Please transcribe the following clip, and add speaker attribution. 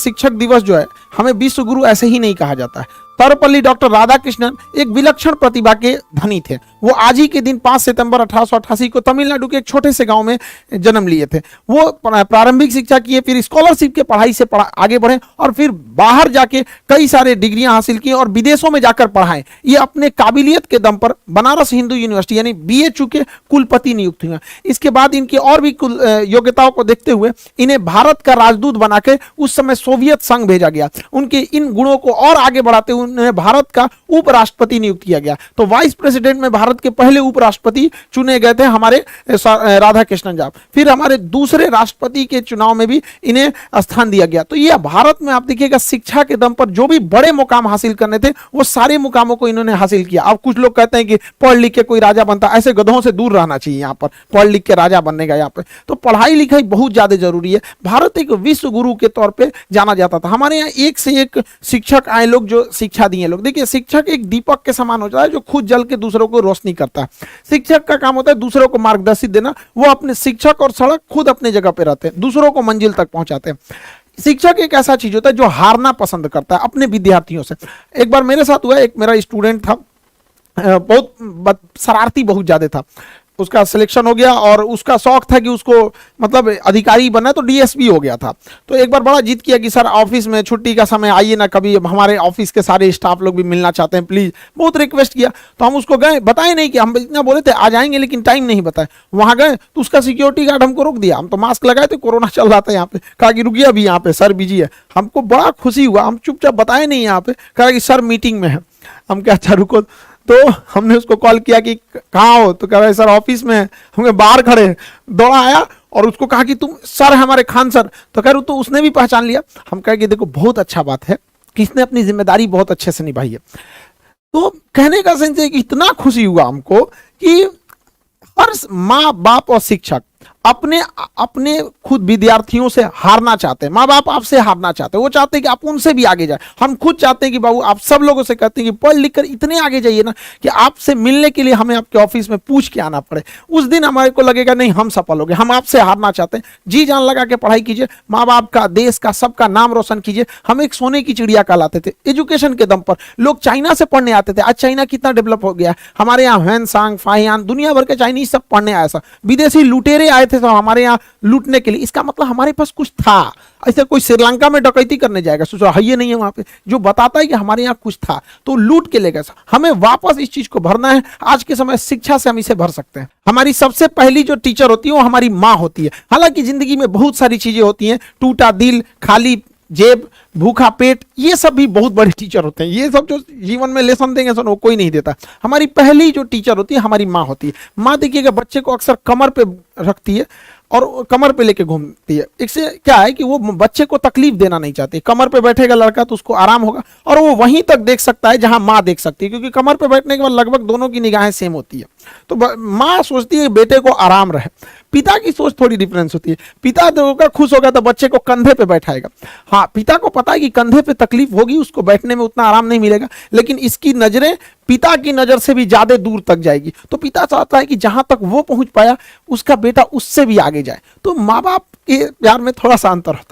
Speaker 1: शिक्षक दिवस जो है हमें विश्व गुरु ऐसे ही नहीं कहा जाता है। सर्वपल्ली डॉक्टर राधाकृष्णन एक विलक्षण प्रतिभा के धनी थे। वो आज ही के दिन 5 सितंबर 1888 को तमिलनाडु के एक छोटे से गांव में जन्म लिए थे। वो प्रारंभिक शिक्षा किए, फिर स्कॉलरशिप के पढ़ाई से आगे बढ़े और फिर बाहर जाके कई सारे डिग्रियां हासिल की और विदेशों में जाकर पढ़ाएं। ये अपने काबिलियत के दम पर बनारस हिंदू यूनिवर्सिटी यानी BA के कुलपति नियुक्त हुए। इसके बाद इनकी और भी योग्यताओं को देखते हुए इन्हें भारत का राजदूत बनाकर उस समय सोवियत संघ भेजा गया। उनके इन गुणों को और आगे बढ़ाते हुए उन्हें भारत का उपराष्ट्रपति नियुक्त किया गया। तो वाइस प्रेसिडेंट में भारत के पहले उपराष्ट्रपति चुने गए थे हमारे राधाकृष्णन जी। फिर हमारे दूसरे राष्ट्रपति के चुनाव में भी इन्हें स्थान दिया गया। तो ये भारत में आप देखिएगा शिक्षा के दम पर जो भी बड़े मुकाम हासिल करने थे वो सारे मुकामों को इन्होंने हासिल किया। अब कुछ लोग कहते हैं कि पढ़ लिख के कोई राजा बनता, ऐसे गधों से दूर रहना चाहिए। यहाँ पर पढ़ लिख के राजा बनने का यहाँ पे तो पढ़ाई लिखाई बहुत ज्यादा जरूरी है। भारत एक विश्व गुरु के तौर पे जाना जाता था। हमारे यहाँ एक से एक शिक्षक आए लोग जो शिक्षा दिए लोग। देखिए शिक्षक एक दीपक के समान होता है जो खुद जल के दूसरों को रोशनी करता है। शिक्षक का काम होता है दूसरों को मार्गदर्शित देना। वो अपने शिक्षक और सड़क खुद अपने जगह पे रहते हैं, दूसरों को मंजिल तक पहुंचाते हैं। शिक्षक एक ऐसा चीज होता है जो हारना पसंद करता है अपने विद्यार्थियों से। एक बार मेरे साथ हुआ, एक मेरा स्टूडेंट था, बहुत शरारती बहुत ज्यादा था। उसका सिलेक्शन हो गया और उसका शौक था कि उसको मतलब अधिकारी बनना, तो DSP हो गया था। तो एक बार बड़ा जिद किया कि सर ऑफिस में छुट्टी का समय आइए ना, कभी हमारे ऑफिस के सारे स्टाफ लोग भी मिलना चाहते हैं प्लीज। बहुत रिक्वेस्ट किया तो हम उसको गए, बताए नहीं कि हम इतना बोले थे आ जाएंगे लेकिन टाइम नहीं बताए। वहां गए तो उसका सिक्योरिटी गार्ड हमको रोक दिया। हम तो मास्क लगाए थे, कोरोना चल रहा था यहाँ पे। कहा कि रुकिए अभी यहाँ पे सर बिजी है। हमको बड़ा खुशी हुआ, हम चुपचाप बताए नहीं यहाँ पे। कहा कि सर मीटिंग में है। हम क्या अच्छा रुको। तो हमने उसको कॉल किया कि कहाँ हो, तो कह रहे सर ऑफिस में है। हमें बाहर खड़े, दौड़ा आया और उसको कहा कि तुम सर हमारे खान सर। तो कह रहे तो उसने भी पहचान लिया। हम कहे कि देखो बहुत अच्छा बात है कि इसने अपनी जिम्मेदारी बहुत अच्छे से निभाई है। तो कहने का सेंस है कि इतना खुशी हुआ हमको कि हर माँ बाप और शिक्षक अपने अपने खुद विद्यार्थियों से हारना चाहते हैं। माँ बाप आपसे हारना चाहते हैं, वो चाहते हैं कि आप उनसे भी आगे जाए। हम खुद चाहते हैं कि बाबू आप सब लोगों से कहते हैं कि पढ़ लिख कर इतने आगे जाइए ना कि आपसे मिलने के लिए हमें आपके ऑफिस में पूछ के आना पड़े। उस दिन हमारे को लगेगा नहीं हम सफल हो गए। हम आपसे हारना चाहते हैं। जी जान लगा के पढ़ाई कीजिए, माँ बाप का, देश का, सबका नाम रोशन कीजिए। हम एक सोने की चिड़िया कहलाते थे एजुकेशन के दम पर। लोग चाइना से पढ़ने आते थे, आज चाइना कितना डेवलप हो गया है। हमारे यहाँ ह्वेनसांग, फाहियान, दुनिया भर के चाइनीज सब पढ़ने आए। विदेशी लुटेरे आए थे तो हमारे यहाँ लूटने के लिए। इसका मतलब हमारे पास कुछ था। ऐसे कोई श्रीलंका में डकैती करने जाएगा, सोचो है ये नहीं है वहां पे, जो बताता है कि हमारे यहाँ कुछ था तो लूट के ले गए। हमें वापस इस चीज को भरना है। आज के समय शिक्षा से हम इसे भर सकते हैं। हमारी सबसे पहली जो टीचर होती है वो हमारी माँ होती है। हालांकि जिंदगी में बहुत सारी चीजें होती हैं, टूटा दिल, खाली जेब, भूखा पेट, ये सब भी बहुत बड़े टीचर होते हैं। ये सब जो जीवन में लेसन देंगे वो कोई नहीं देता। हमारी पहली जो टीचर होती है हमारी माँ होती है। माँ देखिएगा बच्चे को अक्सर कमर पे रखती है और कमर पे लेके घूमती है। इससे क्या है कि वो बच्चे को तकलीफ देना नहीं चाहती। कमर पे बैठेगा लड़का तो उसको आराम होगा और वो वहीं तक देख सकता है जहां माँ देख सकती है, क्योंकि कमर पे बैठने के बाद लगभग दोनों की निगाहें सेम होती है। तो माँ सोचती है बेटे को आराम रहे। पिता की सोच थोड़ी डिफरेंस होती है। पिता होगा खुश होगा तो बच्चे को कंधे पे बैठाएगा। हाँ, पिता को पता है कि कंधे पे तकलीफ होगी, उसको बैठने में उतना आराम नहीं मिलेगा, लेकिन इसकी नजरें पिता की नजर से भी ज्यादा दूर तक जाएगी। तो पिता चाहता है कि जहां तक वो पहुंच पाया उसका बेटा उससे भी आगे जाए। तो माँ बाप के प्यार में थोड़ा सा अंतर होता है।